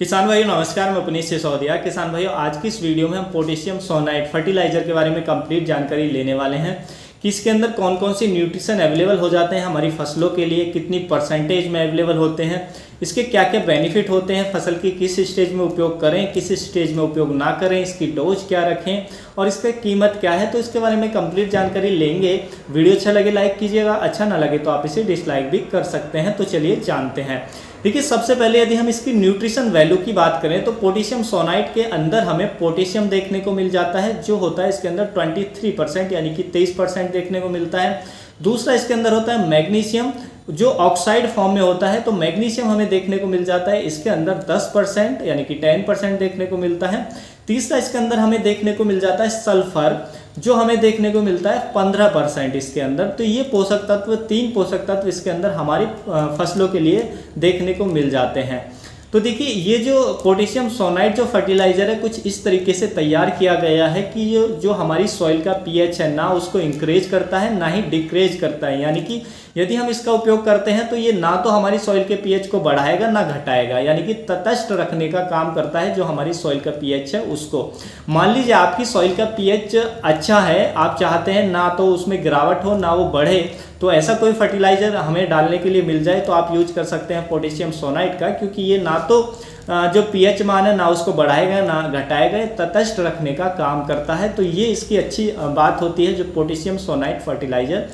किसान भाइयों नमस्कार, मैं पुनीत सिसोदिया। किसान भाइयों, आज की इस वीडियो में हम पोटेशियम सोनाइट फर्टिलाइजर के बारे में कंप्लीट जानकारी लेने वाले हैं कि इसके अंदर कौन कौन सी न्यूट्रिशन अवेलेबल हो जाते हैं हमारी फसलों के लिए, कितनी परसेंटेज में अवेलेबल होते हैं, इसके क्या क्या बेनिफिट होते हैं, फसल की किस स्टेज में उपयोग करें, किस स्टेज में उपयोग ना करें, इसकी डोज क्या रखें और इसका कीमत क्या है। तो इसके बारे में कंप्लीट जानकारी लेंगे। वीडियो अच्छा लगे लाइक कीजिएगा, अच्छा ना लगे तो आप इसे डिसलाइक भी कर सकते हैं। तो चलिए जानते हैं। देखिए, सबसे पहले यदि हम इसकी न्यूट्रिशन वैल्यू की बात करें तो पोटेशियम सोनाइट के अंदर हमें पोटेशियम देखने को मिल जाता है, जो होता है इसके अंदर 23% यानी कि 23% देखने को मिलता है। दूसरा इसके अंदर होता है मैग्नीशियम, जो ऑक्साइड फॉर्म में होता है, तो मैग्नीशियम हमें देखने को मिल जाता है इसके अंदर 10% यानी कि 10% देखने को मिलता है। तीसरा इसके अंदर हमें देखने को मिल जाता है सल्फर, जो हमें देखने को मिलता है 15% इसके अंदर। तो ये पोषक तत्व, 3 पोषक तत्व इसके अंदर हमारी फसलों के लिए देखने को मिल जाते हैं। तो देखिए, ये जो पोटेशियम सोनाइट जो फर्टिलाइजर है, कुछ इस तरीके से तैयार किया गया है कि ये जो हमारी सॉइल का पीएच है ना उसको इंक्रीज करता है ना ही डिक्रीज करता है। यानी कि यदि हम इसका उपयोग करते हैं तो ये ना तो हमारी सॉइल के पीएच को बढ़ाएगा ना घटाएगा, यानी कि तटस्थ रखने का काम करता है जो हमारी सॉइल का पीएच है उसको। मान लीजिए आपकी सॉइल का पीएच अच्छा है, आप चाहते हैं ना तो उसमें गिरावट हो ना वो बढ़े, तो ऐसा कोई फर्टिलाइजर हमें डालने के लिए मिल जाए तो आप यूज कर सकते हैं पोटेशियम सोनाइट का, क्योंकि ये ना तो जो पीएच मान है ना उसको बढ़ाएगा ना घटाएगा, तटस्थ रखने का काम करता है। तो ये इसकी अच्छी बात होती है जो पोटेशियम सोनाइट फर्टिलाइजर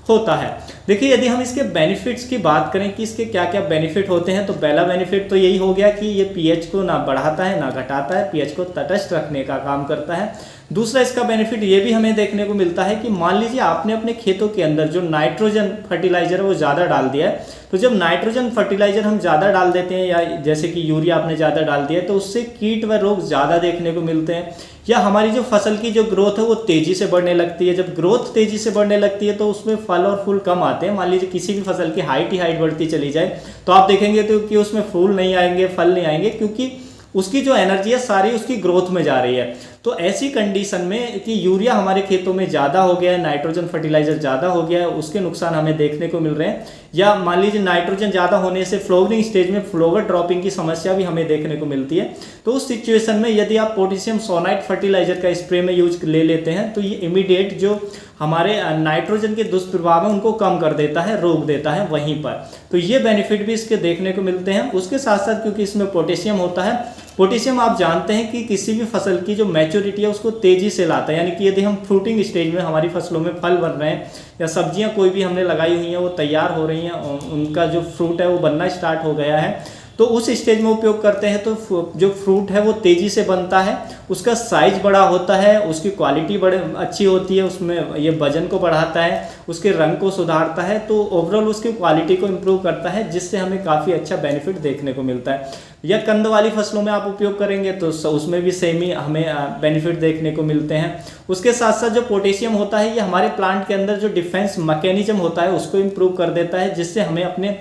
होता है। देखिए, यदि हम इसके बेनिफिट्स की बात करें कि इसके क्या क्या बेनिफिट होते हैं, तो पहला बेनिफिट तो यही हो गया कि ये पीएच को ना बढ़ाता है ना घटाता है, पीएच को तटस्थ रखने का काम करता है। दूसरा इसका बेनिफिट ये भी हमें देखने को मिलता है कि मान लीजिए आपने अपने खेतों के अंदर जो नाइट्रोजन फर्टिलाइजर है वो ज़्यादा डाल दिया है, तो जब नाइट्रोजन फर्टिलाइजर हम ज़्यादा डाल देते हैं या जैसे कि यूरिया आपने ज़्यादा डाल दिया है, तो उससे कीट व रोग ज़्यादा देखने को मिलते हैं, या हमारी जो फसल की जो ग्रोथ है वो तेज़ी से बढ़ने लगती है। जब ग्रोथ तेज़ी से बढ़ने लगती है तो उसमें फल और फूल कम आते हैं। मान लीजिए किसी भी फसल की हाइट ही हाइट बढ़ती चली जाए तो आप देखेंगे तो कि उसमें फूल नहीं आएंगे, फल नहीं आएंगे, क्योंकि उसकी जो एनर्जी है सारी उसकी ग्रोथ में जा रही है। तो ऐसी कंडीशन में कि यूरिया हमारे खेतों में ज़्यादा हो गया है, नाइट्रोजन फर्टिलाइजर ज़्यादा हो गया है, उसके नुकसान हमें देखने को मिल रहे हैं। या मान लीजिए नाइट्रोजन ज़्यादा होने से फ्लोवरिंग स्टेज में फ्लोवर ड्रॉपिंग की समस्या भी हमें देखने को मिलती है। तो उस सिचुएशन में यदि आप पोटेशियम सोनाइट फर्टिलाइजर का स्प्रे में यूज ले लेते हैं तो ये इमीडिएट जो हमारे नाइट्रोजन के दुष्प्रभाव है उनको कम कर देता है, रोक देता है वहीं पर। तो ये बेनिफिट भी इसके देखने को मिलते हैं। उसके साथ साथ क्योंकि इसमें पोटेशियम होता है, पोटेशियम आप जानते हैं कि किसी भी फसल की जो मैच्योरिटी है उसको तेजी से लाता है। यानी कि यदि हम फ्रूटिंग स्टेज में हमारी फसलों में फल बन रहे हैं या सब्जियां कोई भी हमने लगाई हुई हैं वो तैयार हो रही हैं, उनका जो फ्रूट है वो बनना स्टार्ट हो गया है, तो उस स्टेज में उपयोग करते हैं तो जो फ्रूट है वो तेज़ी से बनता है, उसका साइज बड़ा होता है, उसकी क्वालिटी बड़े अच्छी होती है, उसमें ये वजन को बढ़ाता है, उसके रंग को सुधारता है, तो ओवरऑल उसकी क्वालिटी को इम्प्रूव करता है, जिससे हमें काफ़ी अच्छा बेनिफिट देखने को मिलता है। या कंद वाली फसलों में आप उपयोग करेंगे तो उसमें भी सेम ही हमें बेनिफिट देखने को मिलते हैं। उसके साथ साथ जो पोटेशियम होता है ये हमारे प्लांट के अंदर जो डिफेंस मैकेनिज्म होता है उसको इम्प्रूव कर देता है, जिससे हमें अपने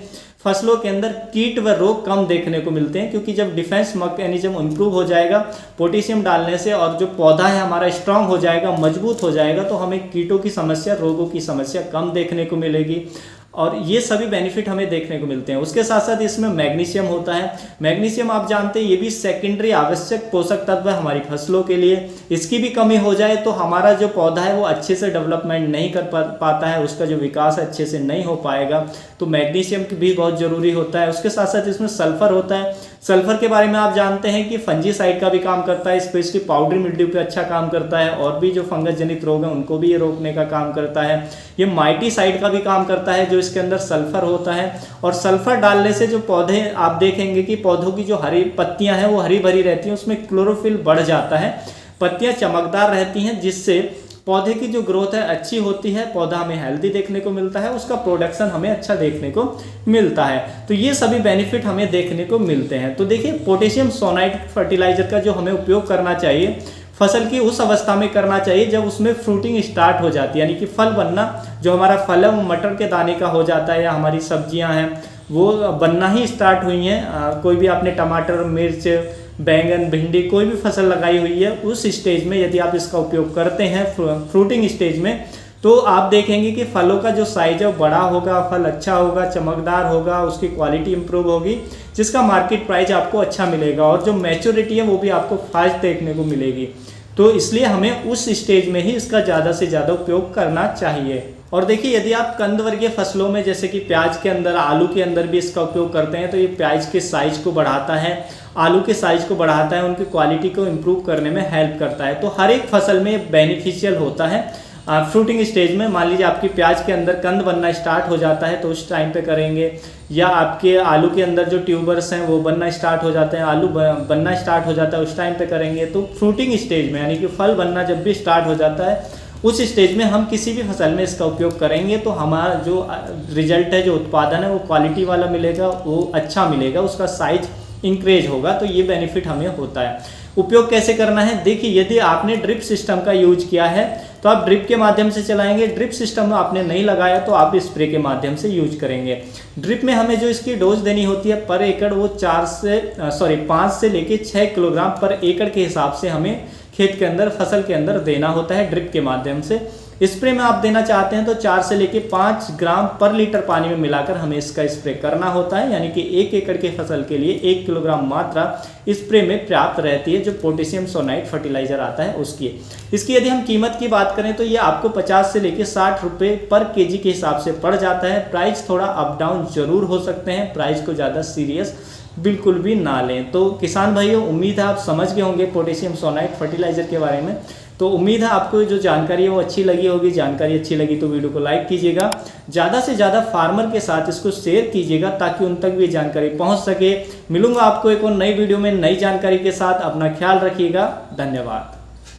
फसलों के अंदर कीट व रोग कम देखने को मिलते हैं। क्योंकि जब डिफेंस मैकेनिज्म इम्प्रूव हो जाएगा पोटेशियम डालने से और जो पौधा है हमारा स्ट्रांग हो जाएगा, मजबूत हो जाएगा, तो हमें कीटों की समस्या, रोगों की समस्या कम देखने को मिलेगी और ये सभी बेनिफिट हमें देखने को मिलते हैं। उसके साथ साथ इसमें मैग्नीशियम होता है। मैग्नीशियम आप जानते हैं ये भी सेकेंडरी आवश्यक पोषक तत्व है हमारी फसलों के लिए। इसकी भी कमी हो जाए तो हमारा जो पौधा है वो अच्छे से डेवलपमेंट नहीं कर पाता है, उसका जो विकास अच्छे से नहीं हो पाएगा, तो मैग्नीशियम भी बहुत ज़रूरी होता है। उसके साथ साथ इसमें सल्फर होता है। सल्फर के बारे में आप जानते हैं कि फंजीसाइड का भी काम करता है, स्पेशली पाउडरी मिल्ड्यू पे अच्छा काम करता है, और भी जो फंगस जनित रोग हैं उनको भी ये रोकने का काम करता है। ये माइटीसाइड का भी काम करता है, जो इसके अंदर सल्फर होता है। और सल्फर डालने से जो पौधे, आप देखेंगे कि पौधों की जो हरी पत्तियां हैं वो हरी भरी रहती हैं, उसमें क्लोरोफिल बढ़ जाता है, पत्तियां चमकदार रहती हैं, जिससे पौधे की जो ग्रोथ है अच्छी होती है, पौधा हमें हेल्दी देखने को मिलता है, उसका प्रोडक्शन हमें अच्छा देखने को मिलता है। तो ये सभी बेनिफिट हमें देखने को मिलते हैं। तो देखिए, पोटेशियम सोनाइट फर्टिलाइजर का जो हमें उपयोग करना चाहिए फसल की उस अवस्था में करना चाहिए जब उसमें फ्रूटिंग स्टार्ट हो जाती है, यानी कि फल बनना, जो हमारा फल है वो मटर के दाने का हो जाता है, या हमारी सब्जियां हैं वो बनना ही स्टार्ट हुई हैं। कोई भी आपने टमाटर, मिर्च, बैंगन, भिंडी कोई भी फसल लगाई हुई है, उस स्टेज में यदि आप इसका उपयोग करते हैं फ्रूटिंग स्टेज में, तो आप देखेंगे कि फलों का जो साइज है वो बड़ा होगा, फल अच्छा होगा, चमकदार होगा, उसकी क्वालिटी इंप्रूव होगी, जिसका मार्केट प्राइस आपको अच्छा मिलेगा और जो मैच्योरिटी है वो भी आपको फास्ट देखने को मिलेगी। तो इसलिए हमें उस स्टेज में ही इसका ज़्यादा से ज़्यादा उपयोग करना चाहिए। और देखिए, यदि आप कंद वर्गीय फसलों में जैसे कि प्याज के अंदर, आलू के अंदर भी इसका उपयोग करते हैं तो ये प्याज के साइज को बढ़ाता है, आलू के साइज को बढ़ाता है, उनकी क्वालिटी को इम्प्रूव करने में हेल्प करता है। तो हर एक फसल में बेनिफिशियल होता है। फ्रूटिंग स्टेज में मान लीजिए आपकी प्याज के अंदर कंद बनना स्टार्ट हो जाता है तो उस टाइम पे करेंगे, या आपके आलू के अंदर जो ट्यूबर्स हैं वो बनना स्टार्ट हो जाते हैं, आलू बनना स्टार्ट हो जाता है उस टाइम पे करेंगे। तो फ्रूटिंग स्टेज में यानी कि फल बनना जब भी स्टार्ट हो जाता है उस स्टेज में हम किसी भी फसल में इसका उपयोग करेंगे तो हमारा जो रिजल्ट है, जो उत्पादन है वो क्वालिटी वाला मिलेगा, वो अच्छा मिलेगा, उसका साइज इंक्रीज होगा। तो ये बेनिफिट हमें होता है। उपयोग कैसे करना है, देखिए यदि आपने ड्रिप सिस्टम का यूज किया है तो आप ड्रिप के माध्यम से चलाएंगे। ड्रिप सिस्टम आपने नहीं लगाया तो आप स्प्रे के माध्यम से यूज करेंगे। ड्रिप में हमें जो इसकी डोज देनी होती है पर एकड़ वो 5 से लेके 6 किलोग्राम पर एकड़ के हिसाब से हमें खेत के अंदर, फसल के अंदर देना होता है ड्रिप के माध्यम से। स्प्रे में आप देना चाहते हैं तो 4 से लेके 5 ग्राम पर लीटर पानी में मिलाकर हमें इसका स्प्रे करना होता है, यानी कि 1 एकड़ के फसल के लिए 1 किलोग्राम मात्रा स्प्रे में पर्याप्त रहती है, जो पोटेशियम सोनाइट फर्टिलाइजर आता है उसकी। इसकी यदि हम कीमत की बात करें तो ये आपको 50 से लेके 60 रुपये पर केजी के हिसाब से पड़ जाता है। प्राइस थोड़ा अप डाउन जरूर हो सकते हैं, प्राइस को ज़्यादा सीरियस बिल्कुल भी ना लें। तो किसान भाइयों, उम्मीद है आप समझ गए होंगे पोटेशियम सोनाइट फर्टिलाइजर के बारे में। तो उम्मीद है आपको जो जानकारी है वो अच्छी लगी होगी। जानकारी अच्छी लगी तो वीडियो को लाइक कीजिएगा, ज़्यादा से ज़्यादा फार्मर के साथ इसको शेयर कीजिएगा ताकि उन तक भी जानकारी पहुंच सके। मिलूंगा आपको एक और नई वीडियो में नई जानकारी के साथ। अपना ख्याल रखिएगा। धन्यवाद।